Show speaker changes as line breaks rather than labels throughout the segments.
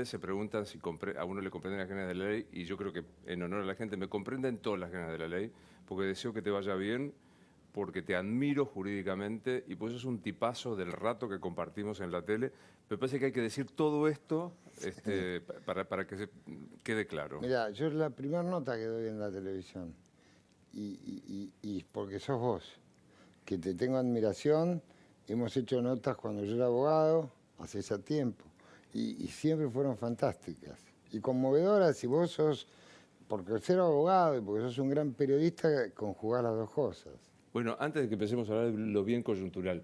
Se preguntan si a uno le comprenden las ganas de la ley y yo creo que en honor a la gente me comprenden todas las ganas de la ley porque deseo que te vaya bien, porque te admiro jurídicamente y pues es un tipazo del rato que compartimos en la tele. Me parece que hay que decir todo esto para que se quede claro.
Mirá, yo es la primera nota que doy en la televisión. Y porque sos vos, que te tengo admiración. Hemos hecho notas cuando yo era abogado, hace ese tiempo, y siempre fueron fantásticas y conmovedoras. Y vos sos, porque ser abogado y porque sos un gran periodista, conjugás las dos cosas.
Bueno, antes de que empecemos a hablar de lo bien coyuntural,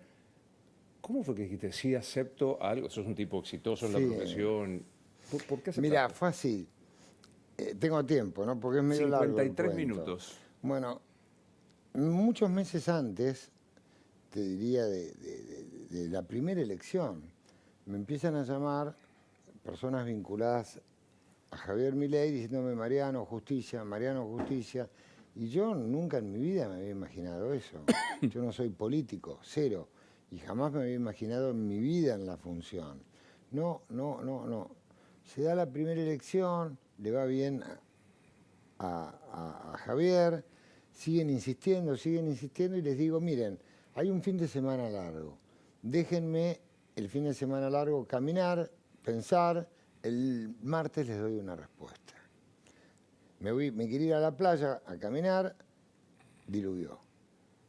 ¿cómo fue que dijiste sí acepto algo? Sos un tipo exitoso en la
Sí,
profesión. ¿Por qué
mira,
aceptaste?
fue así. Tengo tiempo, ¿no? Porque es medio largo el
53
cuento.
minutos.
Bueno, muchos meses antes, te diría, de la primera elección, me empiezan a llamar personas vinculadas a Javier Milei diciéndome Mariano, justicia, y yo nunca en mi vida me había imaginado eso. Yo no soy político, cero, y jamás me había imaginado en mi vida en la función. No. Se da la primera elección, le va bien a Javier, siguen insistiendo, y les digo, miren, hay un fin de semana largo, déjenme el fin de semana largo caminar, pensar, el martes les doy una respuesta. Me quería ir a la playa a caminar, diluvió.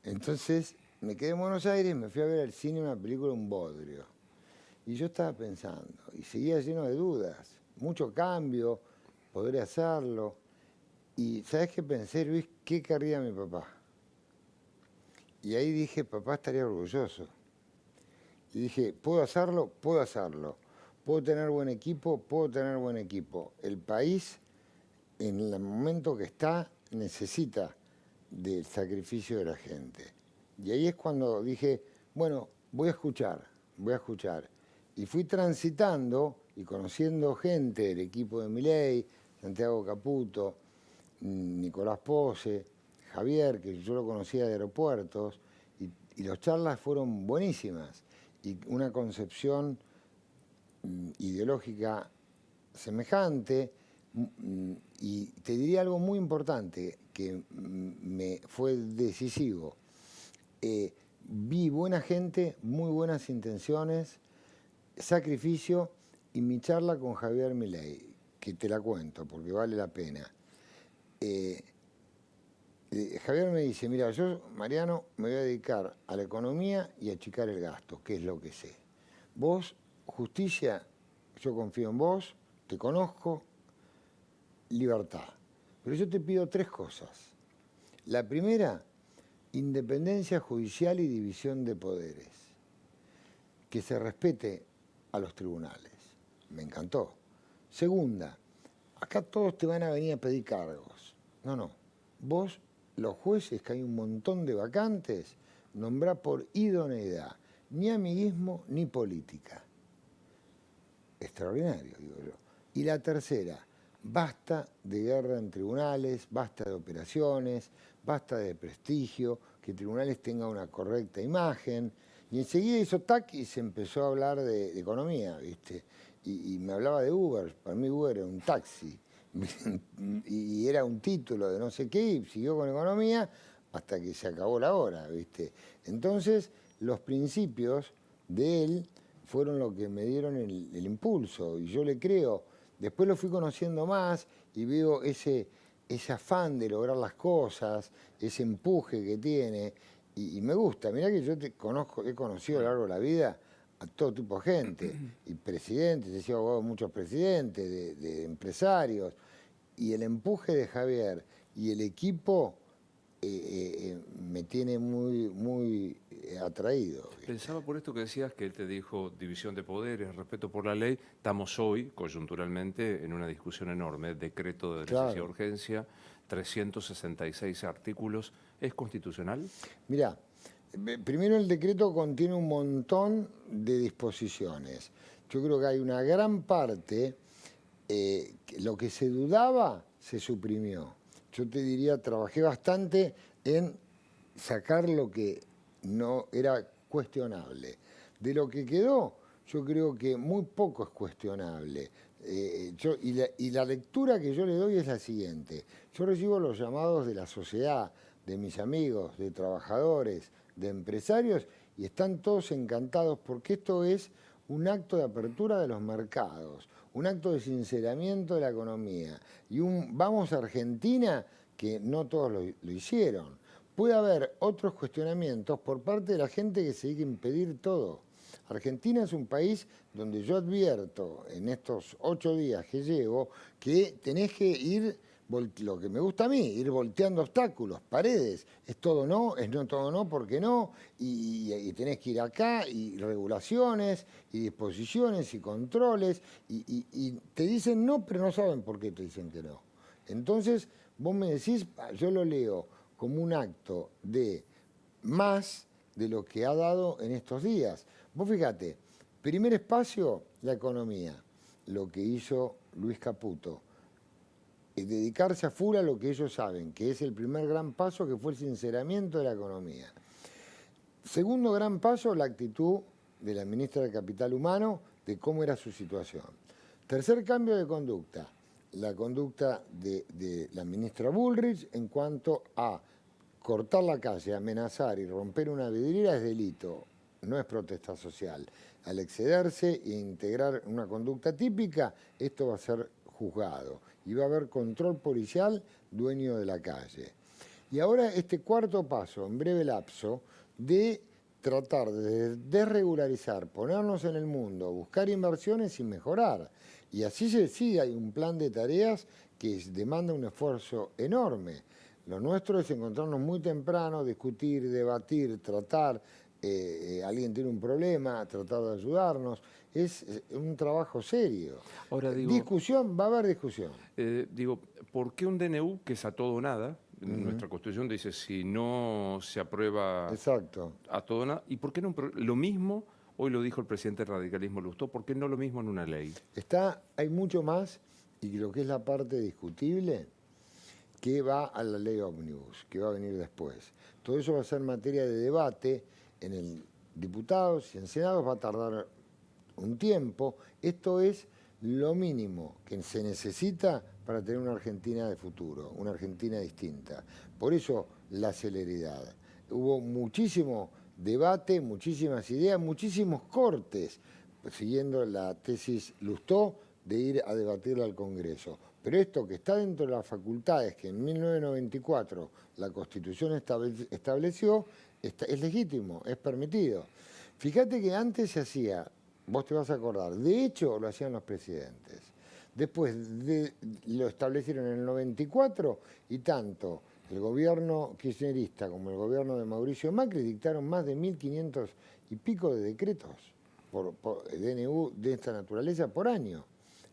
Entonces me quedé en Buenos Aires, me fui a ver al cine una película, un bodrio. Y yo estaba pensando, y seguía lleno de dudas, mucho cambio, podré hacerlo. Y ¿sabes qué pensé, Luis? ¿Qué querría mi papá? Y ahí dije, papá estaría orgulloso. Y dije, ¿puedo hacerlo? Puedo hacerlo. ¿Puedo tener buen equipo? Puedo tener buen equipo. El país, en el momento que está, necesita del sacrificio de la gente. Y ahí es cuando dije, bueno, voy a escuchar. Y fui transitando y conociendo gente del equipo de Milei, Santiago Caputo, Nicolás Pose, Javier, que yo lo conocía de aeropuertos, y las charlas fueron buenísimas. Y una concepción ideológica semejante, y te diría algo muy importante que me fue decisivo. Vi buena gente, muy buenas intenciones, sacrificio, y mi charla con Javier Milei, que te la cuento porque vale la pena. Javier me dice, mira, yo, Mariano, me voy a dedicar a la economía y a achicar el gasto, que es lo que sé. Vos, justicia, yo confío en vos, te conozco, libertad. Pero yo te pido tres cosas. La primera, independencia judicial y división de poderes. Que se respete a los tribunales. Me encantó. Segunda, acá todos te van a venir a pedir cargos. No. Vos, los jueces, que hay un montón de vacantes, nombrá por idoneidad. Ni amiguismo ni política. Extraordinario, digo yo. Y la tercera, basta de guerra en tribunales, basta de operaciones, basta de prestigio, que tribunales tengan una correcta imagen. Y enseguida hizo tac y se empezó a hablar de economía, ¿viste? Y me hablaba de Uber, para mí Uber era un taxi, y era un título de no sé qué, y siguió con economía hasta que se acabó la hora, ¿viste? Entonces, los principios de él fueron lo que me dieron el impulso, y yo le creo. Después lo fui conociendo más y veo ese afán de lograr las cosas, ese empuje que tiene, y me gusta. Mirá que yo he conocido a lo largo de la vida a todo tipo de gente, y presidentes, he sido abogado de muchos presidentes, de empresarios, y el empuje de Javier y el equipo me tiene muy atraído.
Pensaba por esto que decías que él te dijo división de poderes, respeto por la ley. Estamos hoy, coyunturalmente, en una discusión enorme. Decreto de necesidad de
Claro.
urgencia, 366 artículos. ¿Es constitucional?
Mirá, primero el decreto contiene un montón de disposiciones. Yo creo que hay una gran parte, lo que se dudaba se suprimió. Yo te diría, trabajé bastante en sacar lo que no era cuestionable. De lo que quedó, yo creo que muy poco es cuestionable. Y la lectura que yo le doy es la siguiente. Yo recibo los llamados de la sociedad, de mis amigos, de trabajadores, de empresarios, y están todos encantados porque esto es un acto de apertura de los mercados, un acto de sinceramiento de la economía y un vamos a Argentina que no todos lo hicieron. Puede haber otros cuestionamientos por parte de la gente que se dedica a impedir todo. Argentina es un país donde yo advierto en estos 8 días que llevo que tenés que ir, lo que me gusta a mí, ir volteando obstáculos, paredes. Es todo no, es no todo no, ¿por qué no? Y tenés que ir acá, y regulaciones, y disposiciones, y controles, y te dicen no, pero no saben por qué te dicen que no. Entonces, vos me decís, yo lo leo como un acto de más de lo que ha dado en estos días. Vos fíjate, primer espacio, la economía, lo que hizo Luis Caputo, dedicarse a full a lo que ellos saben, que es el primer gran paso, que fue el sinceramiento de la economía. Segundo gran paso, la actitud de la ministra de Capital Humano, de cómo era su situación. Tercer cambio de conducta, la conducta de la ministra Bullrich en cuanto a cortar la calle, amenazar y romper una vidriera es delito, no es protesta social. Al excederse e integrar una conducta típica, esto va a ser juzgado y va a haber control policial dueño de la calle. Y ahora este cuarto paso, en breve lapso, de tratar de desregularizar, ponernos en el mundo, buscar inversiones y mejorar. Y así sí hay un plan de tareas que demanda un esfuerzo enorme. Lo nuestro es encontrarnos muy temprano, discutir, debatir, tratar. Alguien tiene un problema, tratar de ayudarnos. Es un trabajo serio.
Ahora digo,
discusión, va a haber discusión.
Digo, ¿por qué un DNU que es a todo o nada? Nuestra Constitución dice si no se aprueba
Exacto.
a todo o nada. ¿Y por qué no lo mismo? Hoy lo dijo el presidente del radicalismo, Lustó, ¿por qué no lo mismo en una ley?
Hay mucho más, y lo que es la parte discutible, que va a la ley ómnibus, que va a venir después. Todo eso va a ser materia de debate en el diputados y en Senado, va a tardar un tiempo. Esto es lo mínimo que se necesita para tener una Argentina de futuro, una Argentina distinta. Por eso la celeridad. Hubo muchísimo debate, muchísimas ideas, muchísimos cortes, siguiendo la tesis Lustó de ir a debatirla al Congreso. Pero esto que está dentro de las facultades que en 1994 la Constitución estableció, es legítimo, es permitido. Fíjate que antes se hacía, vos te vas a acordar, de hecho lo hacían los presidentes. Después lo establecieron en el 94 y tanto el gobierno kirchnerista como el gobierno de Mauricio Macri dictaron más de 1.500 y pico de decretos por DNU de esta naturaleza por año.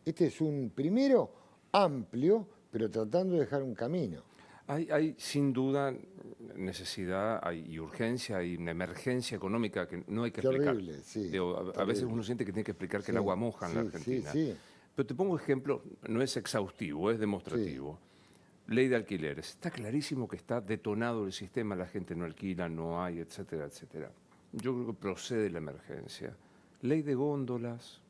Este es un primero amplio, pero tratando de dejar un camino.
Hay sin duda necesidad y urgencia y una emergencia económica que no hay que explicar.
Horrible, sí.
A veces uno siente que tiene que explicar que el agua moja en la Argentina.
Sí.
Pero te pongo ejemplo, no es exhaustivo, es demostrativo. Ley de alquileres. Está clarísimo que está detonado el sistema, la gente no alquila, no hay, etcétera, etcétera. Yo creo que procede la emergencia. Ley de góndolas,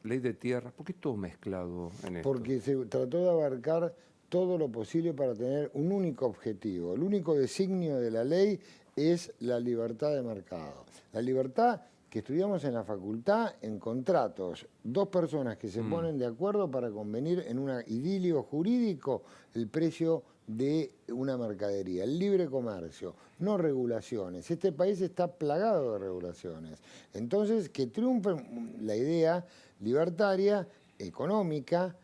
ley de tierra, ¿por qué todo mezclado en esto?
Porque se trató de abarcar todo lo posible para tener un único objetivo. El único designio de la ley es la libertad de mercado. La libertad que estudiamos en la facultad en contratos. Dos personas que se ponen de acuerdo para convenir en un idilio jurídico el precio de una mercadería. El libre comercio, no regulaciones. Este país está plagado de regulaciones. Entonces, que triunfe la idea libertaria, económica,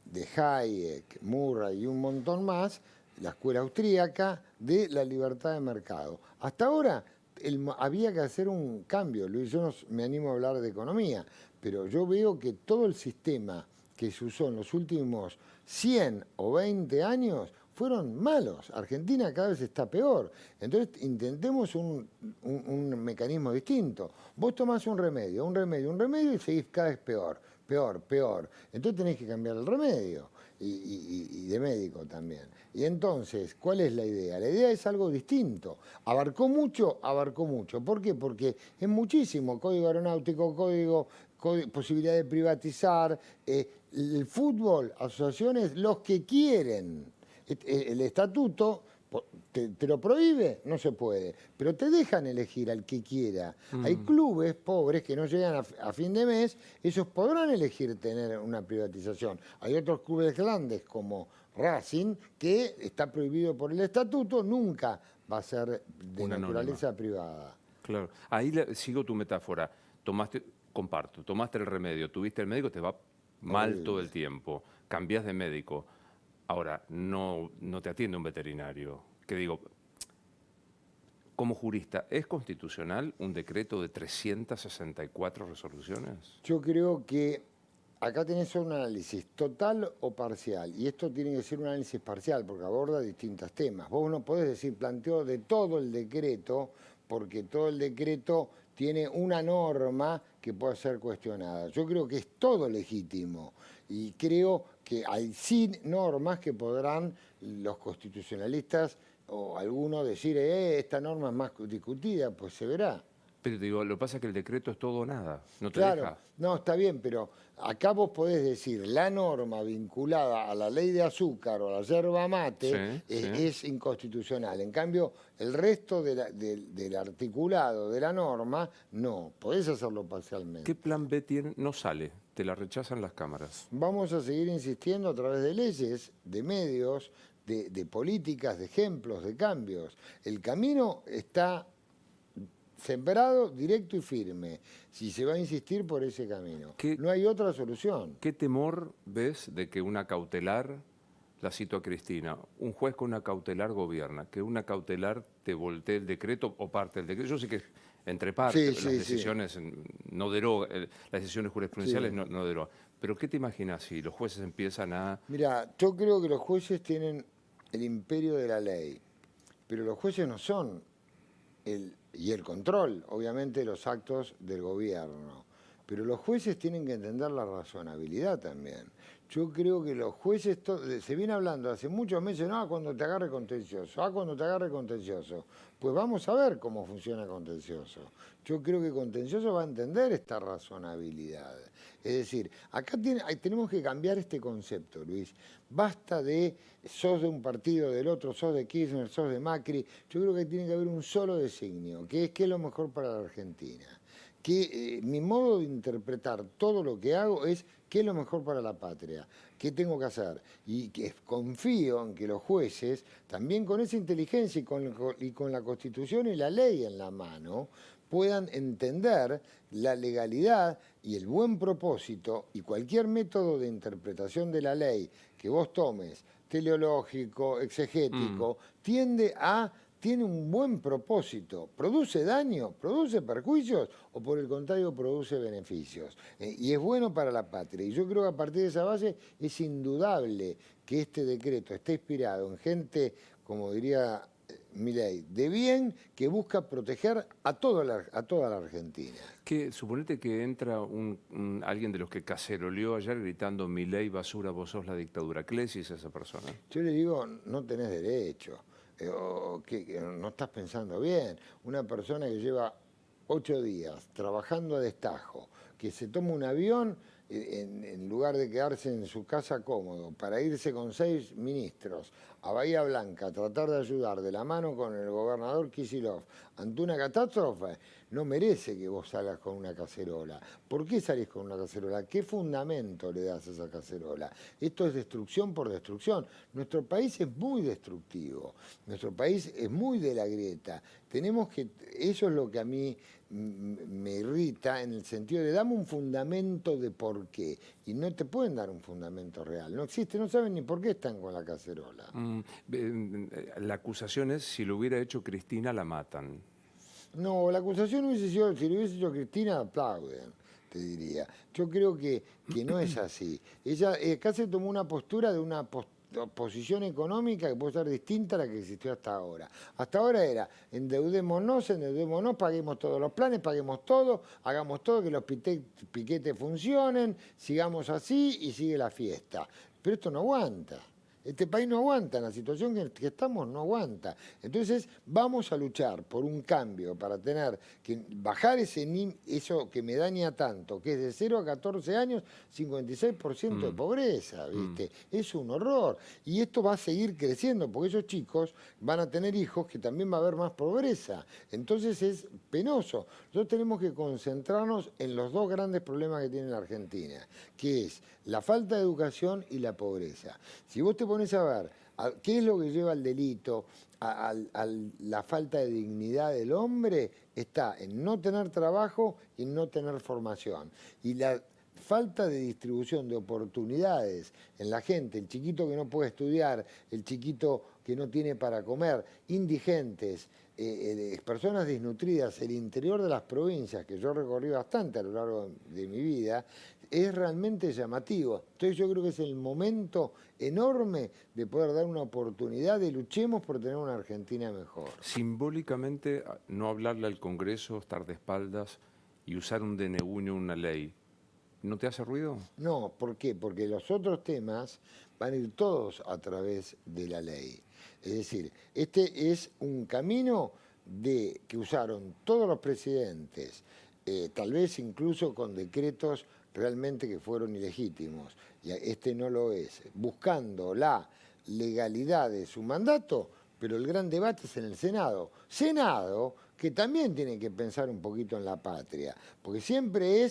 de Hayek, Murray y un montón más, la escuela austríaca, de la libertad de mercado. Hasta ahora había que hacer un cambio. Luis, yo no me animo a hablar de economía, pero yo veo que todo el sistema que se usó en los últimos 100 o 20 años fueron malos. Argentina cada vez está peor. Entonces intentemos un mecanismo distinto. Vos tomás un remedio y seguís cada vez peor. Entonces tenés que cambiar el remedio y de médico también. Y entonces, ¿cuál es la idea? La idea es algo distinto. ¿Abarcó mucho? ¿Por qué? Porque es muchísimo. Código aeronáutico, código posibilidad de privatizar, el fútbol, asociaciones, los que quieren. El estatuto te lo prohíbe, no se puede, pero te dejan elegir al que quiera. Hay clubes pobres que no llegan a fin de mes, ellos podrán elegir tener una privatización. Hay otros clubes grandes como Racing, que está prohibido por el estatuto, nunca va a ser de
Una
naturaleza privada.
Claro. Ahí sigo tu metáfora. Tomaste el remedio, tuviste el médico, te va mal
Horrible.
todo el tiempo. Cambiás de médico. Ahora, no te atiende un veterinario. Que digo, como jurista, ¿es constitucional un decreto de 364 resoluciones?
Yo creo que acá tenés un análisis total o parcial, y esto tiene que ser un análisis parcial porque aborda distintos temas. Vos no podés decir planteo de todo el decreto, porque todo el decreto tiene una norma que puede ser cuestionada. Yo creo que es todo legítimo y creo que hay sí normas que podrán los constitucionalistas o algunos decir, esta norma es más discutida, pues se verá.
Pero digo, lo que pasa es que el decreto es todo o nada. No te
Claro,
deja.
no, está bien, pero acá vos podés decir la norma vinculada a la ley de azúcar o a la yerba mate
Sí, sí.
es inconstitucional. En cambio, el resto del articulado de la norma, no, podés hacerlo parcialmente.
¿Qué plan B tiene? No sale. Te la rechazan las cámaras.
Vamos a seguir insistiendo a través de leyes, de medios, de políticas, de ejemplos, de cambios. El camino está sembrado, directo y firme, si se va a insistir por ese camino. No hay otra solución.
¿Qué temor ves de que una cautelar, la cito a Cristina, un juez con una cautelar gobierna, que una cautelar te voltee el decreto o parte del decreto? Yo sé que entre partes
Sí,
las
sí,
decisiones no deroga, las decisiones jurisprudenciales
Sí.
no derogan. Pero ¿qué te imaginas si los jueces empiezan a...
Mira, yo creo que los jueces tienen el imperio de la ley, pero los jueces no son y el control, obviamente, de los actos del gobierno. Pero los jueces tienen que entender la razonabilidad también. Yo creo que los jueces, se viene hablando hace muchos meses, no, cuando te agarre contencioso, cuando te agarre contencioso. Pues vamos a ver cómo funciona contencioso. Yo creo que contencioso va a entender esta razonabilidad. Es decir, acá tenemos que cambiar este concepto, Luis. Basta de sos de un partido, del otro, sos de Kirchner, sos de Macri. Yo creo que tiene que haber un solo designio, que es qué es lo mejor para la Argentina. Que mi modo de interpretar todo lo que hago es qué es lo mejor para la patria, qué tengo que hacer. Y que confío en que los jueces, también con esa inteligencia y con la Constitución y la ley en la mano, puedan entender la legalidad y el buen propósito y cualquier método de interpretación de la ley que vos tomes, teleológico, exegético, tiene un buen propósito. ¿Produce daño? ¿Produce perjuicios? ¿O por el contrario produce beneficios? Y es bueno para la patria. Y yo creo que a partir de esa base es indudable que este decreto está inspirado en gente, como diría Milei, de bien, que busca proteger a toda la Argentina.
Suponete que entra alguien de los que caceroleó ayer gritando Milei, basura, vos sos la dictadura. ¿Qué le decís a esa persona?
Yo le digo, no tenés derecho. Que no estás pensando bien. Una persona que lleva 8 días trabajando a destajo, que se toma un avión en lugar de quedarse en su casa cómodo, para irse con 6 ministros a Bahía Blanca a tratar de ayudar de la mano con el gobernador Kicillof ante una catástrofe, no merece que vos salgas con una cacerola. ¿Por qué salís con una cacerola? ¿Qué fundamento le das a esa cacerola? Esto es destrucción por destrucción. Nuestro país es muy destructivo, nuestro país es muy de la grieta. Eso es lo que a mí me irrita, en el sentido de dame un fundamento de por qué, y no te pueden dar un fundamento real, no existe, no saben ni por qué están con la cacerola.
La acusación es, si lo hubiera hecho Cristina, la matan.
No, la acusación hubiese sido, si lo hubiese hecho Cristina, aplauden, te diría. Yo creo que no es así. Ella acá se tomó una postura de una posición económica que puede ser distinta a la que existió hasta ahora. Hasta ahora era endeudémonos, paguemos todos los planes, paguemos todo, hagamos todo, que los piquetes funcionen, sigamos así y sigue la fiesta. Pero esto no aguanta. Este país no aguanta, en la situación que estamos no aguanta. Entonces vamos a luchar por un cambio para tener que bajar eso que me daña tanto, que es de 0 a 14 años, 56% de pobreza, ¿viste? Es un horror. Y esto va a seguir creciendo, porque esos chicos van a tener hijos que también va a haber más pobreza. Entonces es penoso. Nosotros tenemos que concentrarnos en los dos grandes problemas que tiene la Argentina, que es la falta de educación y la pobreza. Si vos te pones a ver qué es lo que lleva al delito, a la falta de dignidad del hombre, está en no tener trabajo y no tener formación. Y la falta de distribución de oportunidades en la gente, el chiquito que no puede estudiar, el chiquito que no tiene para comer, indigentes, personas desnutridas, el interior de las provincias, que yo recorrí bastante a lo largo de mi vida, es realmente llamativo. Entonces yo creo que es el momento enorme de poder dar una oportunidad de luchemos por tener una Argentina mejor.
Simbólicamente, no hablarle al Congreso, estar de espaldas y usar un DNU y una ley, ¿no te hace ruido?
No, ¿por qué? Porque los otros temas van a ir todos a través de la ley. Es decir, este es un camino que usaron todos los presidentes, tal vez incluso con decretos realmente que fueron ilegítimos, y este no lo es, buscando la legalidad de su mandato, pero el gran debate es en el Senado. Senado que también tiene que pensar un poquito en la patria, porque siempre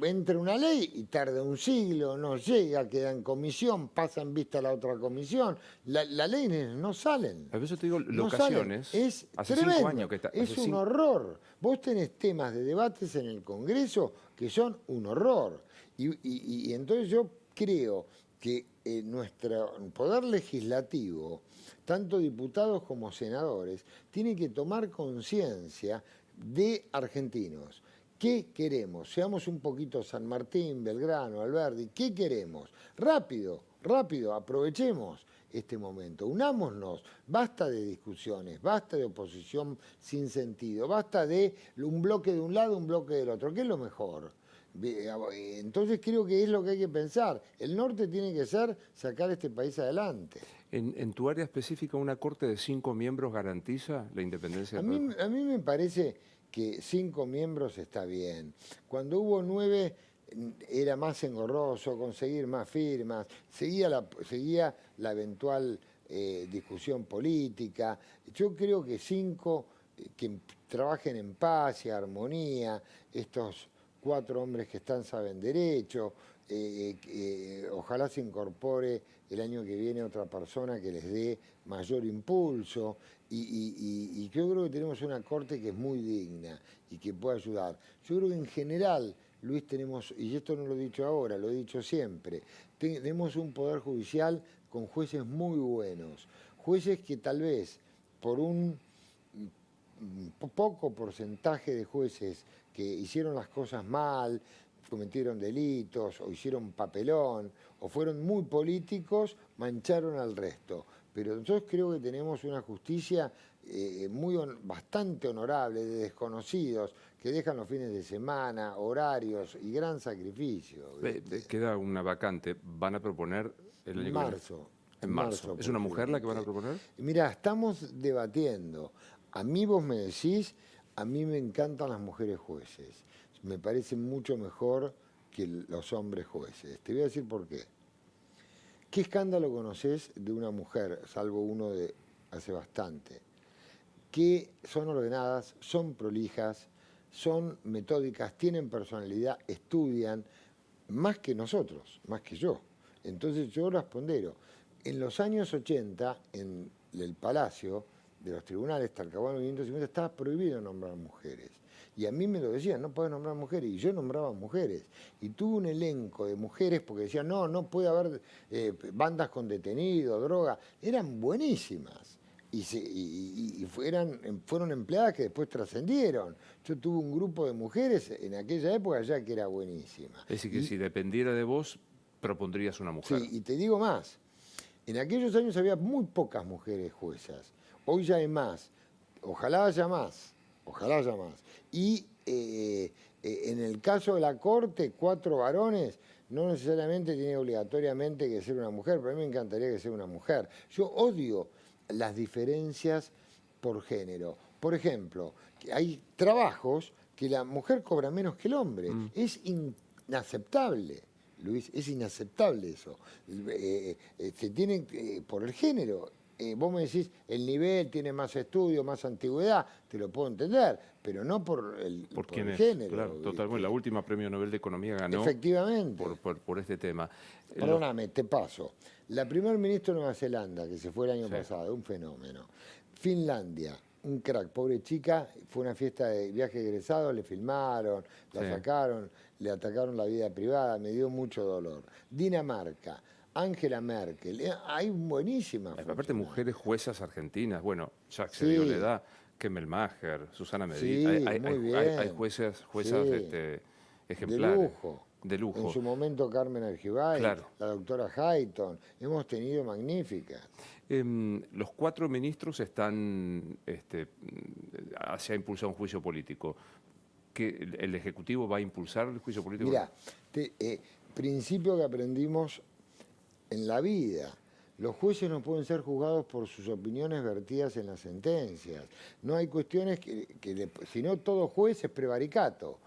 entra una ley y tarda un siglo, no llega, queda en comisión, pasa en vista a la otra comisión, la ley no salen.
A veces te digo,
No
locaciones,
salen. Es
hace
tremendo,
5 años que está...
es un horror. Vos tenés temas de debates en el Congreso que son un horror. Y entonces yo creo que nuestro poder legislativo, tanto diputados como senadores, tiene que tomar conciencia de argentinos. ¿Qué queremos? Seamos un poquito San Martín, Belgrano, Alberdi. ¿Qué queremos? Rápido, rápido, aprovechemos este momento. Unámonos. Basta de discusiones, basta de oposición sin sentido, basta de un bloque de un lado, un bloque del otro. ¿Qué es lo mejor? Entonces creo que es lo que hay que pensar. El norte tiene que ser sacar este país adelante.
En tu área específica, ¿una corte de 5 miembros garantiza la independencia del Poder?
A mí me parece que 5 miembros está bien. Cuando hubo 9 era más engorroso conseguir más firmas, seguía la eventual discusión política. Yo creo que 5 que trabajen en paz y armonía, estos 4 hombres que saben derecho, ojalá se incorpore el año que viene otra persona que les dé mayor impulso y yo creo que tenemos una corte que es muy digna y que puede ayudar. Yo creo que en general, Luis, tenemos, y esto no lo he dicho ahora, lo he dicho siempre, tenemos un poder judicial con jueces muy buenos, jueces que tal vez por un poco porcentaje de jueces que hicieron las cosas mal, cometieron delitos o hicieron papelón o fueron muy políticos, mancharon al resto. Pero nosotros creo que tenemos una justicia bastante honorable, de desconocidos, que dejan los fines de semana, horarios y gran sacrificio.
Queda una vacante. ¿Van a proponer el año que viene? En marzo. ¿Es una mujer la que van a proponer?
Mirá, estamos debatiendo. A mí vos me decís, a mí me encantan las mujeres jueces. Me parecen mucho mejor que los hombres jueces. Te voy a decir por qué. ¿Qué escándalo conoces de una mujer, salvo uno de hace bastante? Que son ordenadas, son prolijas, son metódicas, tienen personalidad, estudian, más que nosotros, más que yo. Entonces yo las pondero. En los años 80, en el Palacio de los Tribunales, Talcahuano 550, estaba prohibido nombrar mujeres. Y a mí me lo decían, no puedes nombrar mujeres, y yo nombraba mujeres. Y tuve un elenco de mujeres porque decían, no puede haber bandas con detenidos, droga. Eran buenísimas. Y fueron empleadas que después trascendieron. Yo tuve un grupo de mujeres en aquella época ya que era buenísima.
Es decir, que si dependiera de vos, propondrías una mujer.
Sí, y te digo más. En aquellos años había muy pocas mujeres juezas. Hoy ya hay más. Ojalá haya más. Ojalá haya más. Y en el caso de la Corte, 4 varones, no necesariamente tiene obligatoriamente que ser una mujer, pero a mí me encantaría que sea una mujer. Yo odio las diferencias por género. Por ejemplo, que hay trabajos que la mujer cobra menos que el hombre. Es inaceptable, Luis, es inaceptable eso. Se tienen, por el género. Vos me decís, el nivel tiene más estudio, más antigüedad, te lo puedo entender, pero no por
¿Por
por
quién
el
es?
género.
Claro, totalmente.
¿Viste?
La última premio Nobel de Economía ganó
Efectivamente.
por este tema. Los,
Perdóname, te paso. La primer ministra de Nueva Zelanda, que se fue el año
sí,
pasado, un fenómeno. Finlandia, un crack, pobre chica, fue una fiesta de viaje egresado, le filmaron, la
sí.
sacaron, le atacaron la vida privada, me dio mucho dolor. Dinamarca, Angela Merkel, hay buenísimas
Aparte,
funcionarias.
mujeres juezas argentinas, bueno, ya excedió la
Sí,
edad, Kemmelmacher, Susana Medina,
sí, muy
hay
bien.
juezas
Sí. De
ejemplares,
lujo.
de
En
lujo.
su momento Carmen Argibay,
Claro.
la doctora Hayton, hemos tenido magníficas.
Los 4 ministros están, se ha impulsado un juicio político. ¿Que el Ejecutivo va a impulsar el juicio político?
Mirá, principio que aprendimos en la vida. Los jueces no pueden ser juzgados por sus opiniones vertidas en las sentencias. No hay cuestiones si no todo juez es prevaricato.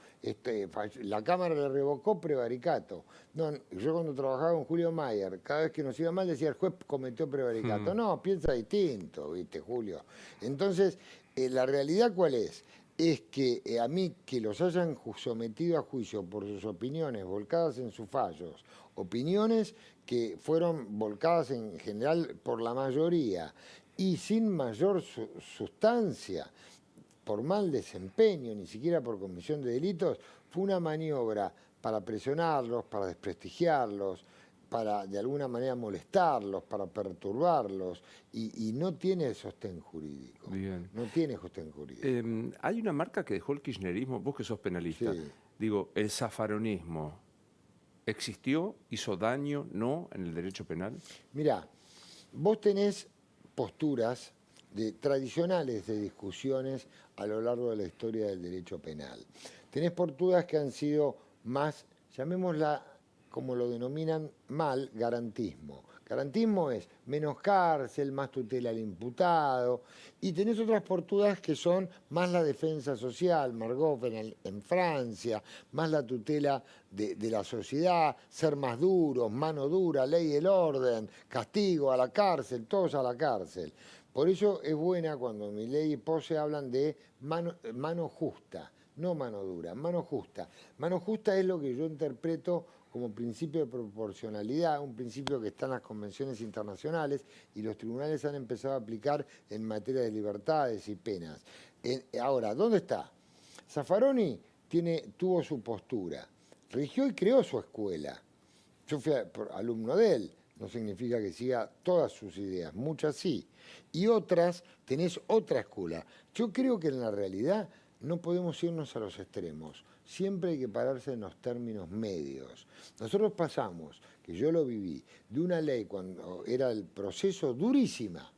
La Cámara le revocó prevaricato. No, yo cuando trabajaba con Julio Mayer, cada vez que nos iba mal decía el juez cometió prevaricato. No, piensa distinto, ¿viste, Julio? Entonces, ¿la realidad cuál es? Es que a mí que los hayan sometido a juicio por sus opiniones volcadas en sus fallos, opiniones que fueron volcadas en general por la mayoría y sin mayor sustancia, por mal desempeño, ni siquiera por comisión de delitos, fue una maniobra para presionarlos, para desprestigiarlos, para de alguna manera molestarlos, para perturbarlos, y no tiene sostén jurídico.
Bien.
No tiene sostén jurídico.
Hay una marca que dejó el kirchnerismo, vos que sos penalista,
Sí.
digo, el zafaronismo, ¿existió, hizo daño, no, en el derecho penal?
Mirá, vos tenés posturas tradicionales de discusiones a lo largo de la historia del derecho penal. Tenés posturas que han sido más, llamémosla como lo denominan mal, garantismo. Garantismo es menos cárcel, más tutela al imputado. Y tenés otras posturas que son más la defensa social, Margot en Francia, más la tutela de la sociedad, ser más duros, mano dura, ley del orden, castigo a la cárcel, todos a la cárcel. Por eso es buena cuando Milei y Pose hablan de mano justa, no mano dura, mano justa. Mano justa es lo que yo interpreto como principio de proporcionalidad, un principio que está en las convenciones internacionales y los tribunales han empezado a aplicar en materia de libertades y penas. Ahora, ¿dónde está? Zaffaroni tuvo su postura, rigió y creó su escuela. Yo fui alumno de él, no significa que siga todas sus ideas, muchas sí. Y otras, tenés otra escuela. Yo creo que en la realidad no podemos irnos a los extremos. Siempre hay que pararse en los términos medios. Nosotros pasamos, que yo lo viví, de una ley cuando era el proceso durísima.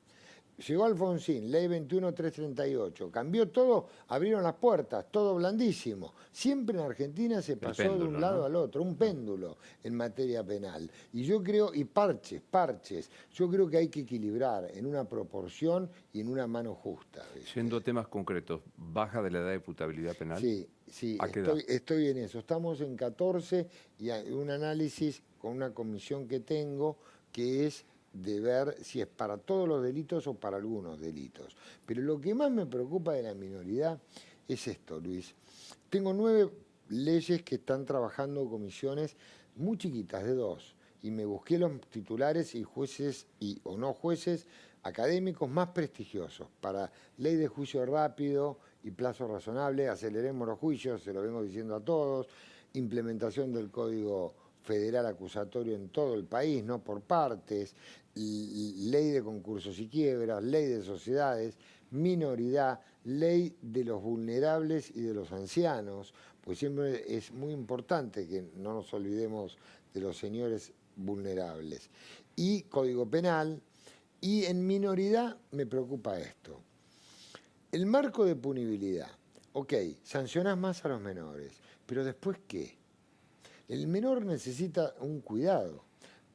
Llegó Alfonsín, ley 21338, cambió todo, abrieron las puertas, todo blandísimo. Siempre en Argentina se pasó
péndulo,
de un lado
¿no?
al otro, un péndulo en materia penal. Y yo creo, y parches, yo creo que hay que equilibrar en una proporción y en una mano justa. ¿Viste?
Yendo a temas concretos, ¿baja de la edad de putabilidad penal?
Sí,
¿A qué edad?
estoy en eso. Estamos en 14 y hay un análisis con una comisión que tengo que es de ver si es para todos los delitos o para algunos delitos. Pero lo que más me preocupa de la minoridad es esto, Luis. Tengo 9 leyes que están trabajando comisiones muy chiquitas, de 2, y me busqué los titulares y jueces o no jueces académicos más prestigiosos para ley de juicio rápido y plazo razonable, aceleremos los juicios, se lo vengo diciendo a todos, implementación del Código Federal acusatorio en todo el país, no por partes, ley de concursos y quiebras, ley de sociedades, minoridad, ley de los vulnerables y de los ancianos, pues siempre es muy importante que no nos olvidemos de los señores vulnerables. Y Código Penal, y en minoridad me preocupa esto. El marco de punibilidad, ok, sancionás más a los menores, pero después ¿qué? El menor necesita un cuidado,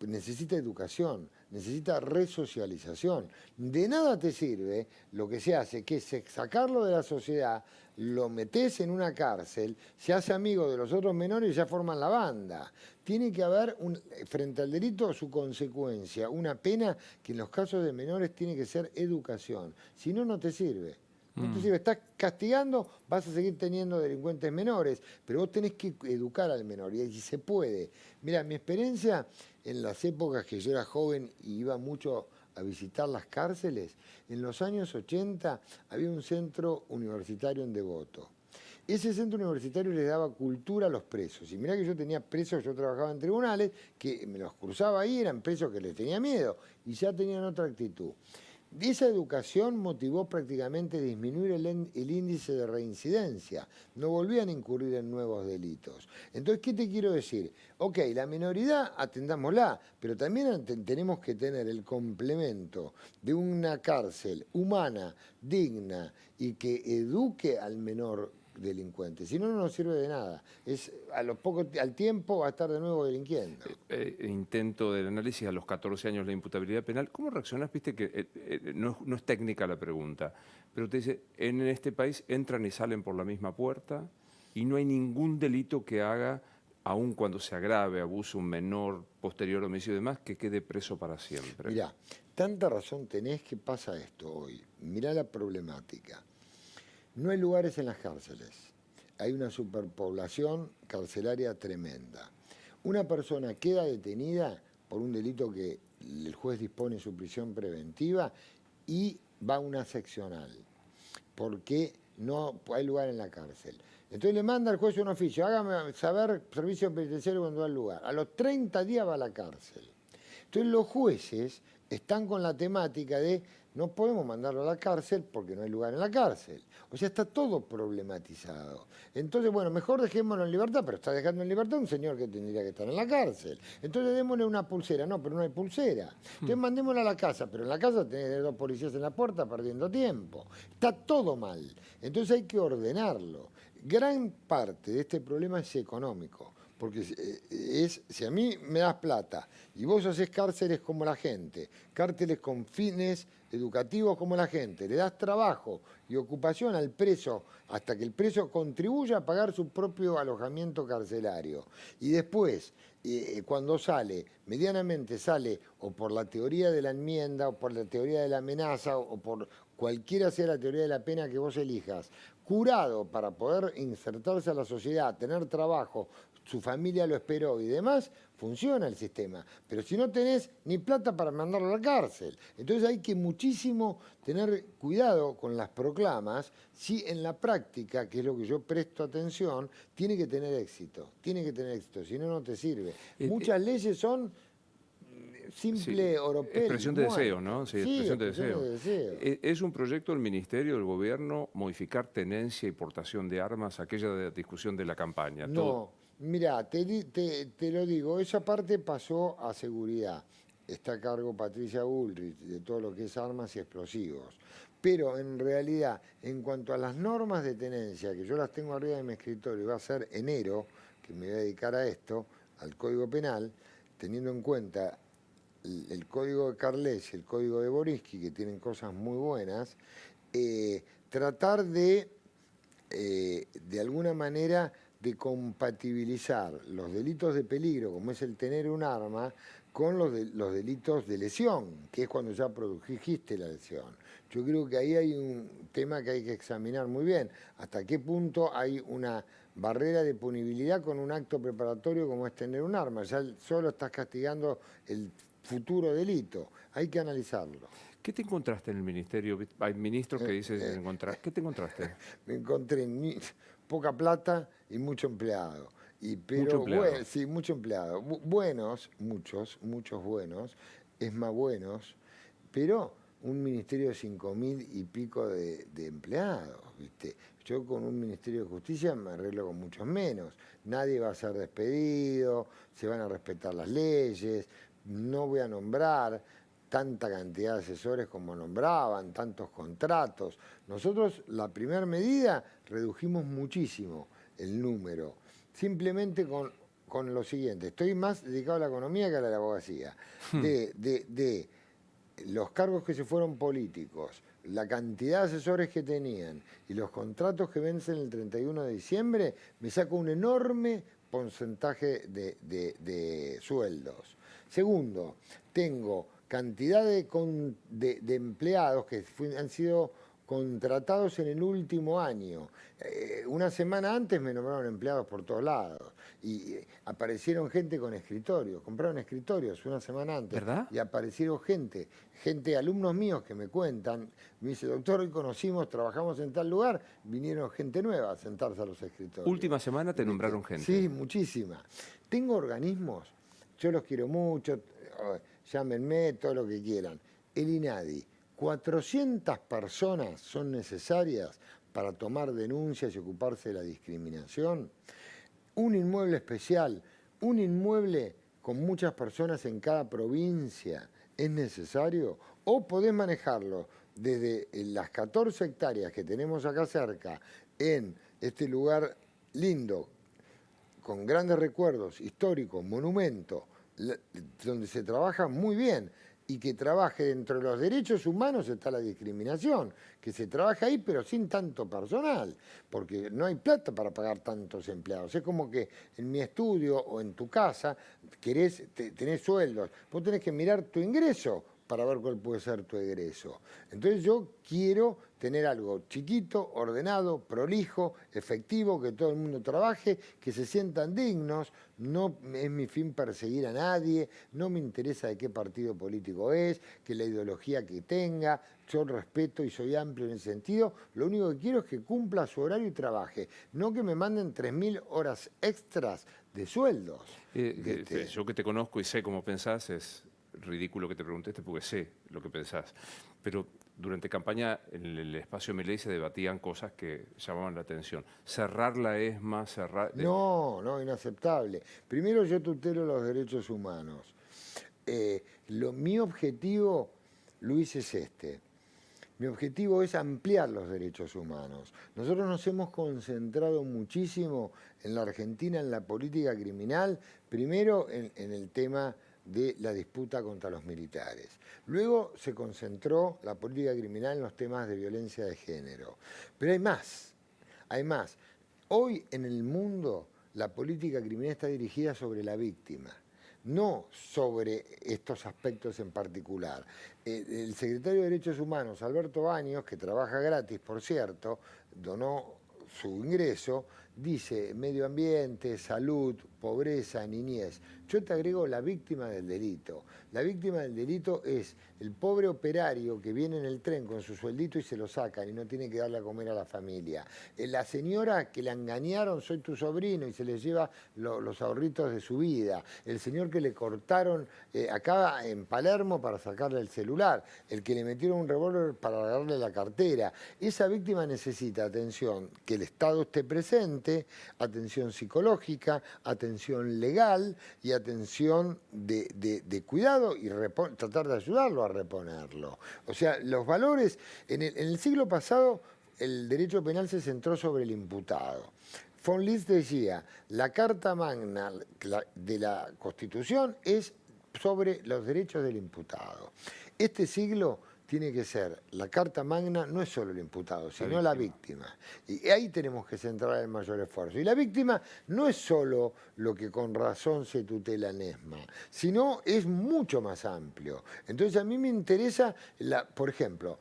necesita educación, necesita resocialización. De nada te sirve lo que se hace, que es sacarlo de la sociedad, lo metes en una cárcel, se hace amigo de los otros menores y ya forman la banda. Tiene que haber, frente al delito, su consecuencia, una pena que en los casos de menores tiene que ser educación. Si no, no te sirve. No te sirve, estás castigando, vas a seguir teniendo delincuentes menores, pero vos tenés que educar al menor y se puede. Mira, mi experiencia en las épocas que yo era joven y iba mucho a visitar las cárceles, en los años 80 había un centro universitario en Devoto. Ese centro universitario le daba cultura a los presos. Y mirá que yo tenía presos, yo trabajaba en tribunales, que me los cruzaba ahí, eran presos que les tenía miedo y ya tenían otra actitud. Esa educación motivó prácticamente disminuir el índice de reincidencia. No volvían a incurrir en nuevos delitos. Entonces, ¿qué te quiero decir? Ok, la minoridad atendámosla, pero también tenemos que tener el complemento de una cárcel humana, digna y que eduque al menor delincuente. Si no, no nos sirve de nada. Al tiempo va a estar de nuevo delinquiendo.
Intento del análisis a los 14 años la imputabilidad penal. ¿Cómo reaccionás? Viste que no es técnica la pregunta, pero te dice, en este país entran y salen por la misma puerta y no hay ningún delito que haga, aun cuando se agrave, abuse un menor, posterior homicidio y demás, que quede preso para siempre.
Mirá, tanta razón tenés que pasa esto hoy. Mirá la problemática. No hay lugares en las cárceles. Hay una superpoblación carcelaria tremenda. Una persona queda detenida por un delito que el juez dispone su prisión preventiva y va a una seccional, porque no hay lugar en la cárcel. Entonces le manda al juez un oficio, hágame saber servicio penitenciario cuando va al lugar. A los 30 días va a la cárcel. Entonces los jueces están con la temática de no podemos mandarlo a la cárcel porque no hay lugar en la cárcel. O sea, está todo problematizado. Entonces, bueno, mejor dejémoslo en libertad, pero está dejando en libertad un señor que tendría que estar en la cárcel. Entonces démosle una pulsera. No, pero no hay pulsera. Entonces mandémoslo a la casa, pero en la casa tenés 2 policías en la puerta perdiendo tiempo. Está todo mal. Entonces hay que ordenarlo. Gran parte de este problema es económico. Porque si a mí me das plata y vos haces cárceles como la gente, cárceles con fines educativos como la gente, le das trabajo y ocupación al preso hasta que el preso contribuya a pagar su propio alojamiento carcelario. Y después, cuando sale, medianamente sale o por la teoría de la enmienda o por la teoría de la amenaza o por cualquiera sea la teoría de la pena que vos elijas, curado para poder insertarse a la sociedad, tener trabajo, su familia lo esperó y demás, funciona el sistema. Pero si no tenés ni plata para mandarlo a la cárcel. Entonces hay que muchísimo tener cuidado con las proclamas, si en la práctica, que es lo que yo presto atención, tiene que tener éxito. Tiene que tener éxito, si no, no te sirve. Muchas leyes son simple oropel.
Expresión de deseo, ¿no? Sí, expresión de
expresión
deseo.
de deseo.
¿Es un proyecto del Ministerio, del Gobierno, modificar tenencia y portación de armas, aquella de discusión de la campaña?
No, mirá, te lo digo, esa parte pasó a seguridad. Está a cargo Patricia Bullrich de todo lo que es armas y explosivos. Pero en realidad, en cuanto a las normas de tenencia, que yo las tengo arriba de mi escritorio, va a ser enero, que me voy a dedicar a esto, al Código Penal, teniendo en cuenta el código de Carles y el código de Boriski, que tienen cosas muy buenas, tratar de alguna manera, de compatibilizar los delitos de peligro, como es el tener un arma, con los delitos de lesión, que es cuando ya produjiste la lesión. Yo creo que ahí hay un tema que hay que examinar muy bien, hasta qué punto hay una barrera de punibilidad con un acto preparatorio como es tener un arma. Ya solo estás castigando el futuro delito. Hay que analizarlo.
¿Qué te encontraste en el ministerio? Hay ministros que dicen encontrar. ¿Qué te encontraste?
Me encontré poca plata y mucho empleado.
Mucho empleado.
Bueno, sí, mucho empleado. Buenos, muchos buenos, es más buenos, pero un ministerio de 5.000 y pico de empleados, ¿viste? Yo con un Ministerio de Justicia me arreglo con muchos menos. Nadie va a ser despedido, se van a respetar las leyes, no voy a nombrar tanta cantidad de asesores como nombraban, tantos contratos. Nosotros, la primera medida, redujimos muchísimo el número, simplemente con con lo siguiente, estoy más dedicado a la economía que a la abogacía. De los cargos que se fueron políticos, la cantidad de asesores que tenían y los contratos que vencen el 31 de diciembre, me saco un enorme porcentaje de sueldos. Segundo, tengo cantidad de empleados que han sido contratados en el último año. Una semana antes me nombraron empleados por todos lados y aparecieron gente con escritorios, compraron escritorios una semana antes.
¿Verdad?
Y aparecieron gente, alumnos míos que me cuentan, me dice, doctor, hoy conocimos, trabajamos en tal lugar, vinieron gente nueva a sentarse a los escritorios.
Última semana te nombraron gente.
Sí, muchísima. Tengo organismos, yo los quiero mucho, llámenme, todo lo que quieran. El INADI, 400 personas son necesarias para tomar denuncias y ocuparse de la discriminación. Un inmueble especial, un inmueble con muchas personas en cada provincia, ¿es necesario? ¿O podés manejarlo desde las 14 hectáreas que tenemos acá cerca, en este lugar lindo, con grandes recuerdos, históricos, monumento, donde se trabaja muy bien y que trabaje dentro de los derechos humanos está la discriminación, que se trabaja ahí pero sin tanto personal, porque no hay plata para pagar tantos empleados. Es como que en mi estudio o en tu casa tenés sueldos, vos tenés que mirar tu ingreso para ver cuál puede ser tu egreso. Entonces yo quiero tener algo chiquito, ordenado, prolijo, efectivo, que todo el mundo trabaje, que se sientan dignos. No es mi fin perseguir a nadie, no me interesa de qué partido político es, que la ideología que tenga. Yo respeto y soy amplio en ese sentido. Lo único que quiero es que cumpla su horario y trabaje. No que me manden 3.000 horas extras de sueldos.
Yo que te conozco y sé cómo pensás, es ridículo que te pregunte porque sé lo que pensás. Pero durante campaña en el espacio Milei se debatían cosas que llamaban la atención. Cerrar la ESMA, cerrar...
No, inaceptable. Primero yo tutelo los derechos humanos. Mi objetivo, Luis, es este. Mi objetivo es ampliar los derechos humanos. Nosotros nos hemos concentrado muchísimo en la Argentina en la política criminal, primero en el tema de la disputa contra los militares. Luego se concentró la política criminal en los temas de violencia de género. Pero hay más, hay más. Hoy en el mundo la política criminal está dirigida sobre la víctima, no sobre estos aspectos en particular. El secretario de Derechos Humanos, Alberto Baños, que trabaja gratis, por cierto, donó su ingreso, dice medio ambiente, salud, pobreza, niñez. Yo te agrego la víctima del delito. La víctima del delito es el pobre operario que viene en el tren con su sueldito y se lo sacan y no tiene que darle a comer a la familia. La señora que la engañaron, soy tu sobrino, y se le lleva los ahorritos de su vida. El señor que le cortaron acá en Palermo para sacarle el celular. El que le metieron un revólver para darle la cartera. Esa víctima necesita atención, que el Estado esté presente, atención psicológica, atención legal y atención de cuidado y tratar de ayudarlo a reponerlo. O sea, los valores, en el siglo pasado el derecho penal se centró sobre el imputado. Von List decía, la Carta Magna de la Constitución es sobre los derechos del imputado. Este siglo tiene que ser, la Carta Magna no es solo el imputado, sino la víctima. Y ahí tenemos que centrar el mayor esfuerzo. Y la víctima no es solo lo que con razón se tutela en ESMA, sino es mucho más amplio. Entonces a mí me interesa, por ejemplo,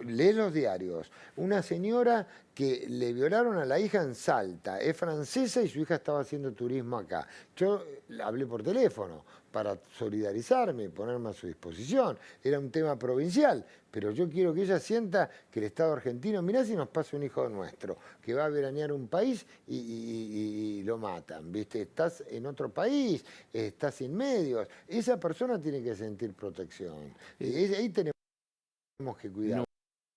lees los diarios, una señora que le violaron a la hija en Salta, es francesa y su hija estaba haciendo turismo acá. Yo hablé por teléfono para solidarizarme y ponerme a su disposición. Era un tema provincial, pero yo quiero que ella sienta que el Estado argentino, mirá si nos pasa un hijo nuestro, que va a veranear un país y lo matan, ¿viste? Estás en otro país, estás sin medios. Esa persona tiene que sentir protección. Ahí tenemos que cuidar.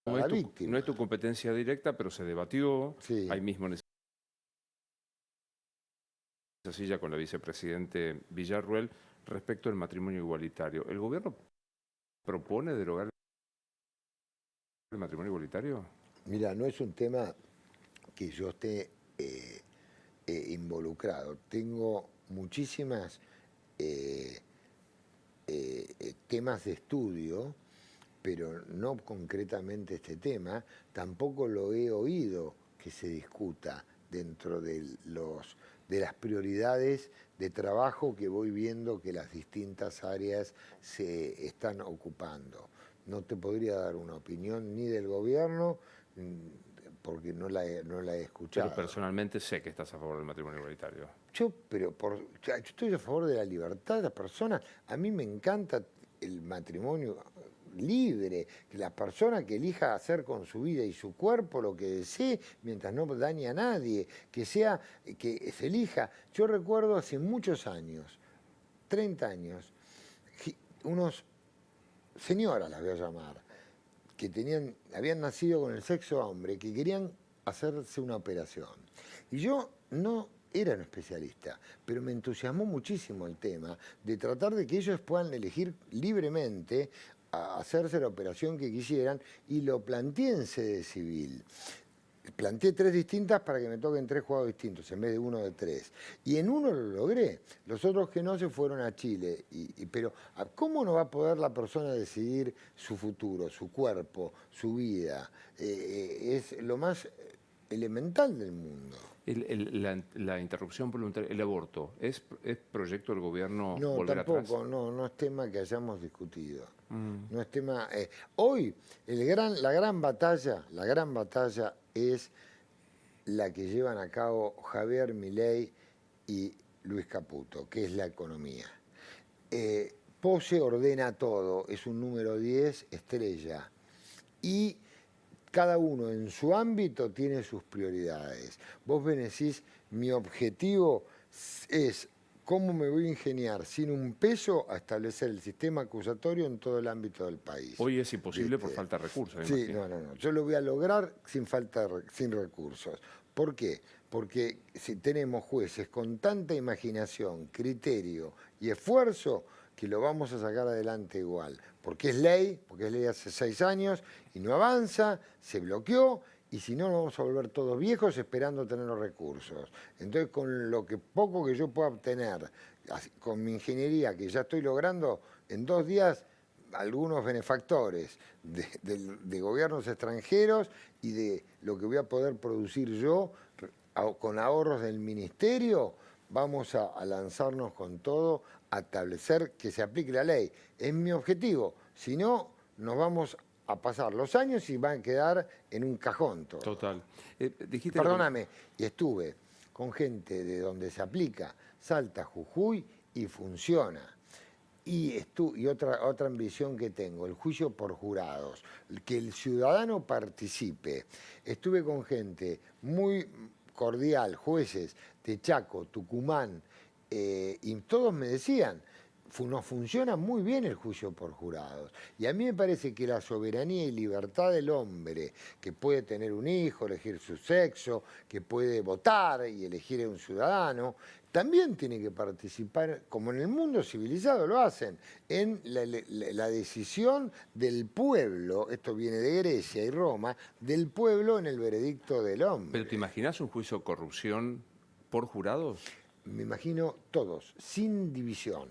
No es tu competencia directa, pero se debatió ahí mismo en esa silla con la vicepresidente Villarruel respecto al matrimonio igualitario. ¿El gobierno propone derogar el matrimonio igualitario?
Mira, no es un tema que yo esté involucrado. Tengo muchísimas temas de estudio, pero no concretamente este tema, tampoco lo he oído que se discuta dentro de las prioridades de trabajo que voy viendo que las distintas áreas se están ocupando. No te podría dar una opinión ni del gobierno, porque no la he escuchado.
Pero personalmente sé que estás a favor del matrimonio igualitario.
Yo estoy a favor de la libertad de las personas. A mí me encanta el matrimonio libre, que la persona que elija hacer con su vida y su cuerpo lo que desee, mientras no dañe a nadie, que se elija. Yo recuerdo hace muchos años, 30 años, unos señoras las voy a llamar, que habían nacido con el sexo hombre, que querían hacerse una operación. Y yo no era un especialista, pero me entusiasmó muchísimo el tema de tratar de que ellos puedan elegir libremente a hacerse la operación que quisieran, y lo planteé en sede civil. Planteé 3 distintas para que me toquen 3 juegos distintos en vez de uno de 3. Y en uno lo logré. Los otros que no se fueron a Chile. Pero ¿cómo no va a poder la persona decidir su futuro, su cuerpo, su vida? Es lo más elemental del mundo.
La interrupción voluntaria, el aborto, ¿es proyecto del gobierno
No,
volver
tampoco,
atrás?
no es tema que hayamos discutido. No es tema. Hoy la gran batalla es la que llevan a cabo Javier Milei y Luis Caputo, que es la economía. Pose ordena todo, es un número 10 estrella. Y cada uno en su ámbito tiene sus prioridades. Vos me decís, mi objetivo es cómo me voy a ingeniar sin un peso a establecer el sistema acusatorio en todo el ámbito del país.
Hoy es imposible por falta de recursos.
Sí, no. Yo lo voy a lograr sin recursos. ¿Por qué? Porque si tenemos jueces con tanta imaginación, criterio y esfuerzo, que lo vamos a sacar adelante igual. Porque es ley hace 6 años y no avanza, se bloqueó, y si no, nos vamos a volver todos viejos esperando tener los recursos. Entonces, con lo poco que yo pueda obtener, con mi ingeniería que ya estoy logrando, en 2 días, algunos benefactores de gobiernos extranjeros y de lo que voy a poder producir yo, con ahorros del ministerio, vamos a lanzarnos con todo a establecer que se aplique la ley. Es mi objetivo. Si no, nos vamos a pasar los años y van a quedar en un cajón todo.
Total.
Perdóname, y estuve con gente de donde se aplica, Salta, Jujuy, y funciona. Y otra ambición que tengo, el juicio por jurados, que el ciudadano participe. Estuve con gente muy cordial, jueces de Chaco, Tucumán, y todos me decían, nos funciona muy bien el juicio por jurados. Y a mí me parece que la soberanía y libertad del hombre, que puede tener un hijo, elegir su sexo, que puede votar y elegir a un ciudadano, también tiene que participar, como en el mundo civilizado lo hacen, en la decisión del pueblo, esto viene de Grecia y Roma, del pueblo en el veredicto del hombre.
¿Pero te imaginas un juicio de corrupción por jurados?
Me imagino todos, sin división,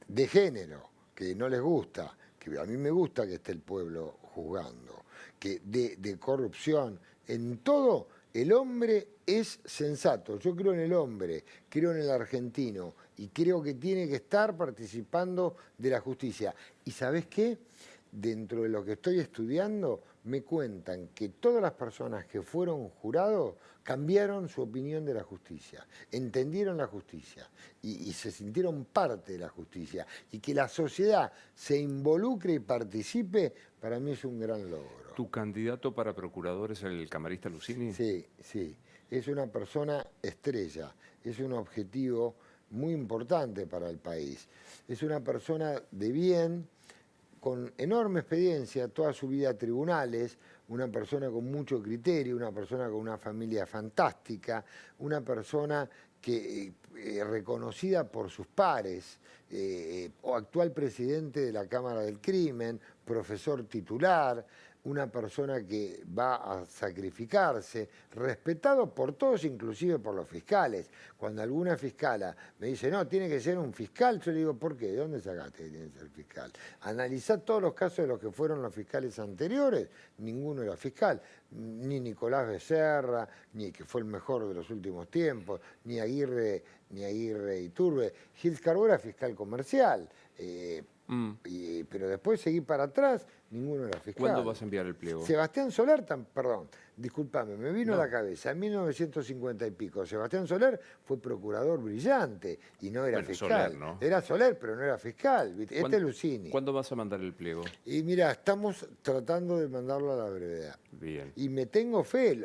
de género, que no les gusta, que a mí me gusta que esté el pueblo juzgando, que de corrupción, en todo el hombre es sensato. Yo creo en el hombre, creo en el argentino y creo que tiene que estar participando de la justicia. ¿Y sabés qué? Dentro de lo que estoy estudiando, me cuentan que todas las personas que fueron jurados cambiaron su opinión de la justicia, entendieron la justicia y se sintieron parte de la justicia. Y que la sociedad se involucre y participe, para mí es un gran logro.
¿Tu candidato para procurador es el camarista Lucini?
Sí. Es una persona estrella, es un objetivo muy importante para el país. Es una persona de bien, con enorme experiencia, toda su vida a tribunales, una persona con mucho criterio, una persona con una familia fantástica, una persona que reconocida por sus pares, o actual presidente de la Cámara del Crimen, profesor titular, una persona que va a sacrificarse, respetado por todos, inclusive por los fiscales. Cuando alguna fiscala me dice, no, tiene que ser un fiscal, yo le digo, ¿por qué? ¿De dónde sacaste que tiene que ser fiscal? Analizá todos los casos de los que fueron los fiscales anteriores, ninguno era fiscal, ni Nicolás Becerra, ni que fue el mejor de los últimos tiempos, ni Aguirre Iturbe. Gil Carbó era fiscal comercial. Pero después seguí para atrás, ninguno era fiscal.
¿Cuándo vas a enviar el pliego?
Sebastián Soler, perdón, discúlpame, me vino a la cabeza, en 1950 y pico, Sebastián Soler fue procurador brillante y no era fiscal.
Soler, ¿no?
Era Soler, pero no era fiscal. Este es Lucini.
¿Cuándo vas a mandar el pliego?
Y mira, estamos tratando de mandarlo a la brevedad.
Bien.
Y me tengo fe,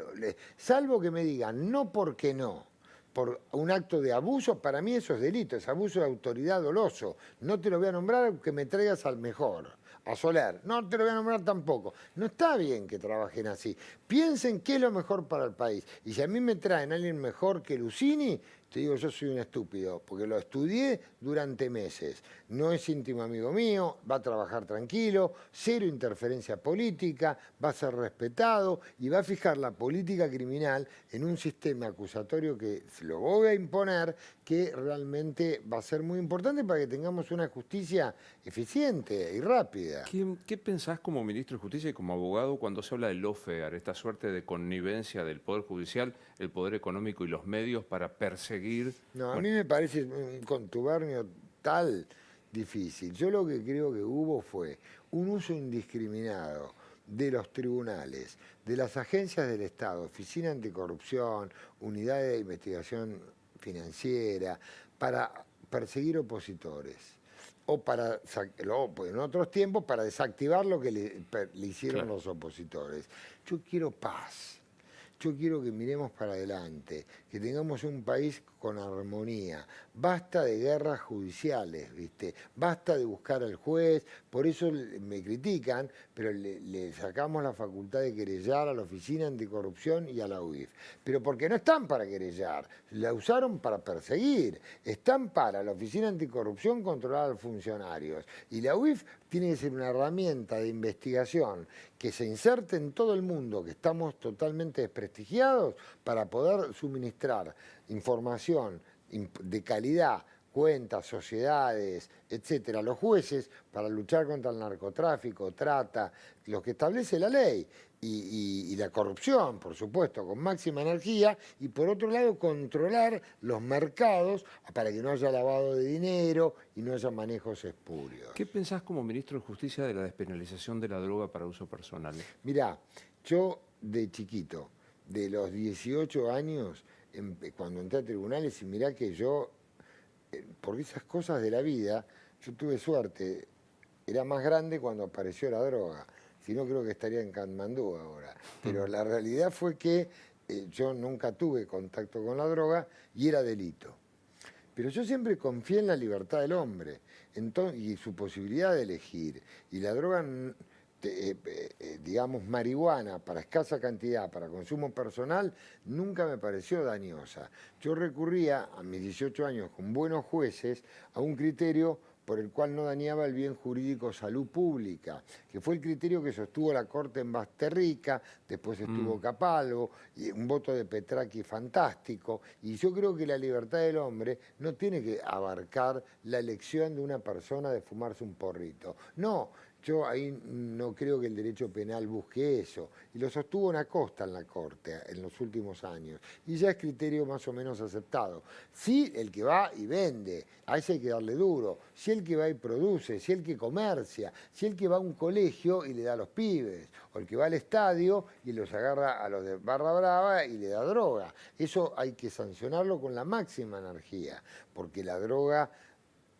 salvo que me digan, no porque no. Por un acto de abuso, para mí eso es delito, es abuso de autoridad doloso. No te lo voy a nombrar aunque me traigas al mejor, a Soler. No te lo voy a nombrar tampoco. No está bien que trabajen así. Piensen qué es lo mejor para el país. Y si a mí me traen a alguien mejor que Lucini, te digo, yo soy un estúpido, porque lo estudié durante meses. No es íntimo amigo mío, va a trabajar tranquilo, cero interferencia política, va a ser respetado y va a fijar la política criminal en un sistema acusatorio que se lo voy a imponer, que realmente va a ser muy importante para que tengamos una justicia eficiente y rápida.
¿Qué pensás como ministro de Justicia y como abogado cuando se habla del lawfare, esta suerte de connivencia del Poder Judicial, el Poder Económico y los medios para perseguir?
No, a mí me parece un contubernio tal difícil. Yo lo que creo que hubo fue un uso indiscriminado de los tribunales, de las agencias del Estado, Oficina Anticorrupción, Unidad de Investigación Financiera, para perseguir opositores. O para, en otros tiempos, para desactivar lo que le hicieron los opositores. Yo quiero paz. Yo quiero que miremos para adelante, que tengamos un país con armonía. Basta de guerras judiciales, ¿viste? Basta de buscar al juez, por eso me critican, pero le sacamos la facultad de querellar a la Oficina Anticorrupción y a la UIF. Pero porque no están para querellar, la usaron para perseguir. Están para la Oficina Anticorrupción controlar a los funcionarios. Y la UIF tiene que ser una herramienta de investigación que se inserte en todo el mundo, que estamos totalmente desprestigiados, para poder suministrar información de calidad, cuentas, sociedades, etcétera, a los jueces para luchar contra el narcotráfico, trata, lo que establece la ley. Y la corrupción, por supuesto, con máxima energía, y por otro lado controlar los mercados para que no haya lavado de dinero y no haya manejos espurios.
¿Qué pensás como ministro de Justicia de la despenalización de la droga para uso personal?
Mirá, yo de chiquito, de los 18 años, cuando entré a tribunales, y mirá que yo, por esas cosas de la vida, yo tuve suerte, era más grande cuando apareció la droga. Si no, creo que estaría en Katmandú ahora. Pero la realidad fue que yo nunca tuve contacto con la droga y era delito. Pero yo siempre confié en la libertad del hombre y su posibilidad de elegir. Y la droga, digamos, marihuana para escasa cantidad, para consumo personal, nunca me pareció dañosa. Yo recurría a mis 18 años con buenos jueces a un criterio por el cual no dañaba el bien jurídico salud pública, que fue el criterio que sostuvo la Corte en Basterrica, después estuvo Capalvo, y un voto de Petracchi fantástico, y yo creo que la libertad del hombre no tiene que abarcar la elección de una persona de fumarse un porrito. No, yo ahí no creo que el derecho penal busque eso, y lo sostuvo Acosta en la Corte en los últimos años, y ya es criterio más o menos aceptado. Sí, el que va y vende, a ese hay que darle duro, si el que va y produce, si el que comercia, si el que va a un colegio y le da a los pibes, o el que va al estadio y los agarra a los de barra brava y le da droga. Eso hay que sancionarlo con la máxima energía, porque la droga,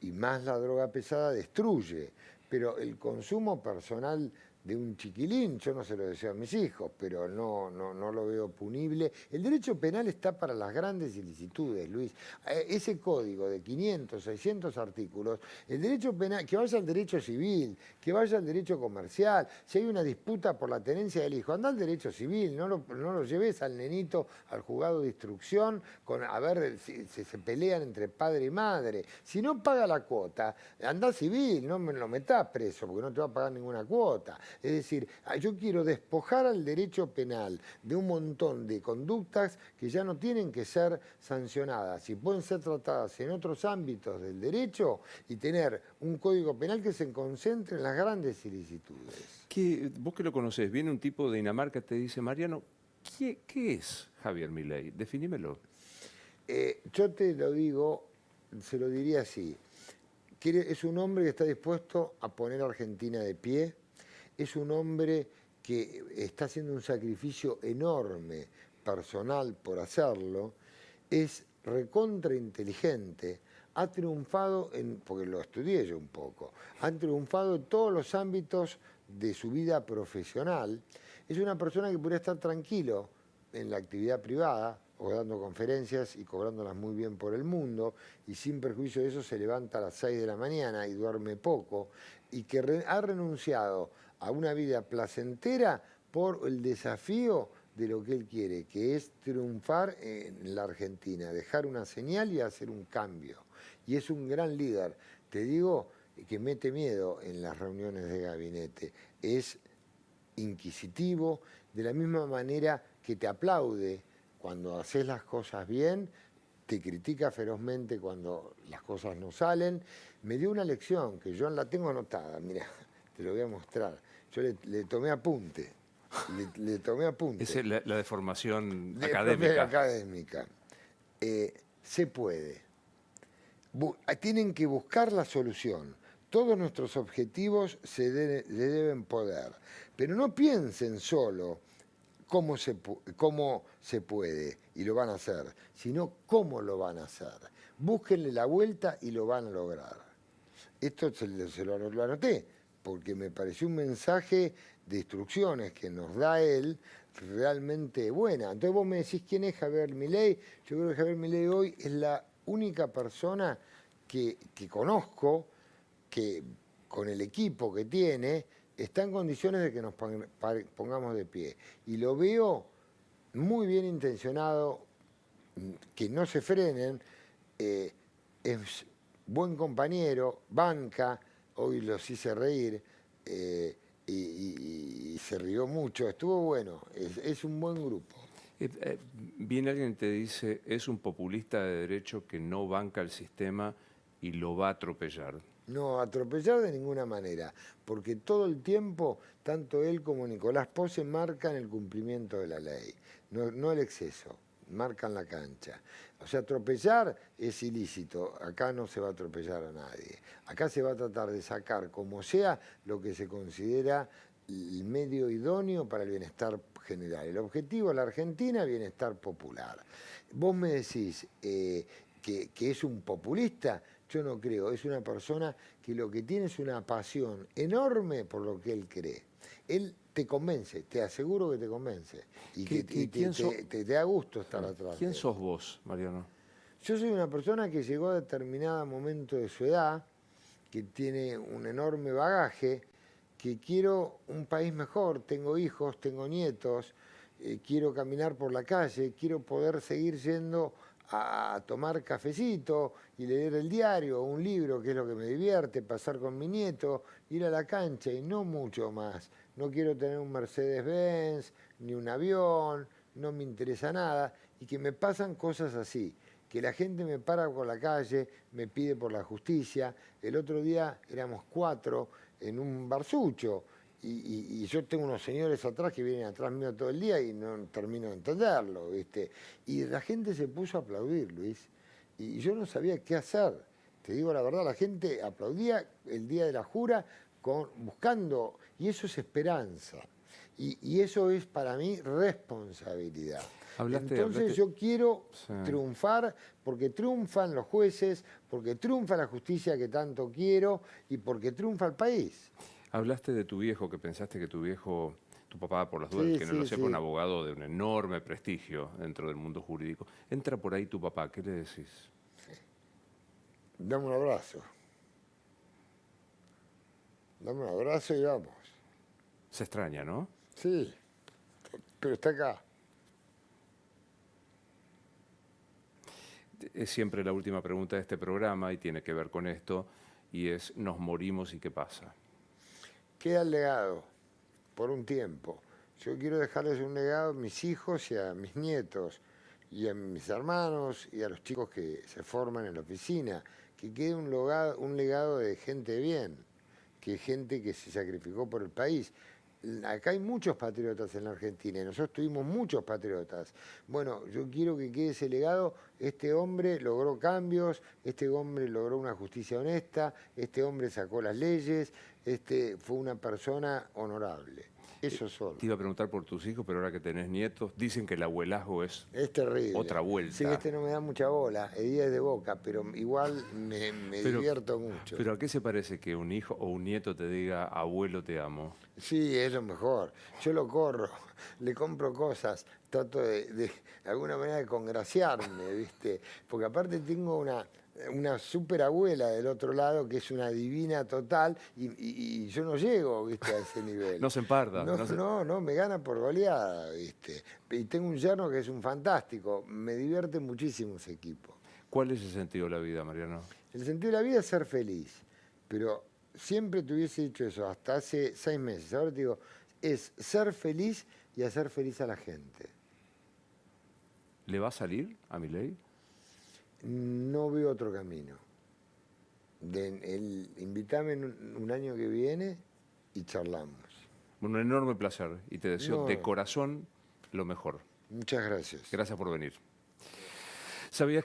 y más la droga pesada, destruye. Pero el consumo personal de un chiquilín, yo no se lo deseo a mis hijos, pero no lo veo punible. El derecho penal está para las grandes ilicitudes, Luis. Ese código de 500, 600 artículos, el derecho penal, que vaya al derecho civil, que vaya al derecho comercial, si hay una disputa por la tenencia del hijo, anda al derecho civil, no lo lleves al nenito al juzgado de instrucción a ver si se pelean entre padre y madre. Si no paga la cuota, anda civil, no me lo metas preso porque no te va a pagar ninguna cuota. Es decir, yo quiero despojar al derecho penal de un montón de conductas que ya no tienen que ser sancionadas y pueden ser tratadas en otros ámbitos del derecho y tener un código penal que se concentre en las grandes ilicitudes.
Vos que lo conocés, viene un tipo de Dinamarca, te dice, Mariano, ¿qué es Javier Milei? Definímelo.
Yo te lo digo, se lo diría así. Es un hombre que está dispuesto a poner a Argentina de pie. Es un hombre que está haciendo un sacrificio enorme, personal, por hacerlo. Es recontra inteligente. Ha triunfado, porque lo estudié yo un poco, ha triunfado en todos los ámbitos de su vida profesional. Es una persona que podría estar tranquilo en la actividad privada, o dando conferencias y cobrándolas muy bien por el mundo, y sin perjuicio de eso se levanta a las 6 de la mañana y duerme poco, y que ha renunciado a una vida placentera por el desafío de lo que él quiere, que es triunfar en la Argentina, dejar una señal y hacer un cambio. Y es un gran líder. Te digo que mete miedo en las reuniones de gabinete. Es inquisitivo, de la misma manera que te aplaude cuando haces las cosas bien, te critica ferozmente cuando las cosas no salen. Me dio una lección que yo la tengo anotada, mira, te lo voy a mostrar. Yo le tomé apunte, le tomé apunte.
Es la deformación
académica. Se puede. Tienen que buscar la solución. Todos nuestros objetivos se deben poder, pero no piensen solo cómo se puede y lo van a hacer, sino cómo lo van a hacer. Búsquenle la vuelta y lo van a lograr. Esto se lo anoté, porque me pareció un mensaje de instrucciones que nos da él realmente buena. Entonces vos me decís, ¿quién es Javier Milei? Yo creo que Javier Milei hoy es la única persona que conozco que con el equipo que tiene está en condiciones de que nos pongamos de pie. Y lo veo muy bien intencionado, que no se frenen, es buen compañero, banca, hoy los hice reír y se rió mucho, estuvo bueno, es un buen grupo.
Viene alguien y te dice, es un populista de derecho que no banca el sistema y lo va a atropellar.
No, atropellar de ninguna manera, porque todo el tiempo, tanto él como Nicolás Pose marcan el cumplimiento de la ley, no el exceso, marcan la cancha. O sea, atropellar es ilícito, acá no se va a atropellar a nadie. Acá se va a tratar de sacar, como sea, lo que se considera el medio idóneo para el bienestar general. El objetivo de la Argentina, bienestar popular. Vos me decís que es un populista. Yo no creo, es una persona que lo que tiene es una pasión enorme por lo que él cree. Él te convence, te aseguro que te convence. Y te da gusto estar atrás.
¿Quién sos vos, Mariano?
Yo soy una persona que llegó a determinado momento de su edad, que tiene un enorme bagaje, que quiero un país mejor, tengo hijos, tengo nietos, quiero caminar por la calle, quiero poder seguir yendo a tomar cafecito y leer el diario o un libro, que es lo que me divierte, pasar con mi nieto, ir a la cancha y no mucho más. No quiero tener un Mercedes-Benz, ni un avión, no me interesa nada, y que me pasan cosas así, que la gente me para por la calle, me pide por la justicia. El otro día éramos 4 en un barsucho, y yo tengo unos señores atrás que vienen atrás mío todo el día y no termino de entenderlo, ¿viste? Y la gente se puso a aplaudir, Luis, y yo no sabía qué hacer. Te digo la verdad, la gente aplaudía el día de la jura buscando, y eso es esperanza. Y eso es para mí responsabilidad. Entonces yo quiero triunfar porque triunfan los jueces, porque triunfa la justicia que tanto quiero y porque triunfa el país.
Hablaste de tu viejo, que pensaste que tu viejo, tu papá, por las dudas,
Sí,
que no
sí,
lo sepa,
sí.
un abogado de un enorme prestigio dentro del mundo jurídico. Entra por ahí tu papá, ¿qué le decís?
Dame un abrazo. Dame un abrazo y vamos.
Se extraña, ¿no?
Sí, pero está acá.
Es siempre la última pregunta de este programa y tiene que ver con esto, y es, ¿nos morimos y qué pasa?
Queda el legado por un tiempo. Yo quiero dejarles un legado a mis hijos y a mis nietos y a mis hermanos y a los chicos que se forman en la oficina, que quede un legado de gente bien, que gente que se sacrificó por el país. Acá hay muchos patriotas en la Argentina y nosotros tuvimos muchos patriotas. Bueno, yo quiero que quede ese legado. Este hombre logró cambios, este hombre logró una justicia honesta, este hombre sacó las leyes, este fue una persona honorable. Eso solo.
Te iba a preguntar por tus hijos, pero ahora que tenés nietos, dicen que el abuelazgo es
Es terrible.
otra vuelta.
Sí, este no me da mucha bola, el día es de Boca, pero igual me
Pero-
divierto mucho.
Pero ¿a qué se parece que un hijo o un nieto te diga, abuelo, te amo?
Sí, es lo mejor. Yo lo corro, le compro cosas, trato de alguna manera de congraciarme, ¿viste? Porque aparte tengo una super abuela del otro lado que es una divina total y yo no llego, ¿viste? A ese nivel.
No se emparda.
No, me gana por goleada, ¿viste? Y tengo un yerno que es un fantástico, me divierte muchísimo ese equipo.
¿Cuál es el sentido de la vida, Mariano?
El sentido de la vida es ser feliz, pero siempre te hubiese dicho eso, hasta hace 6 meses. Ahora te digo, es ser feliz y hacer feliz a la gente.
¿Le va a salir a Milei?
No veo otro camino. Invítame en un año que viene y charlamos.
Un enorme placer y te deseo
No.
de corazón lo mejor.
Muchas gracias.
Gracias por venir. ¿Sabías que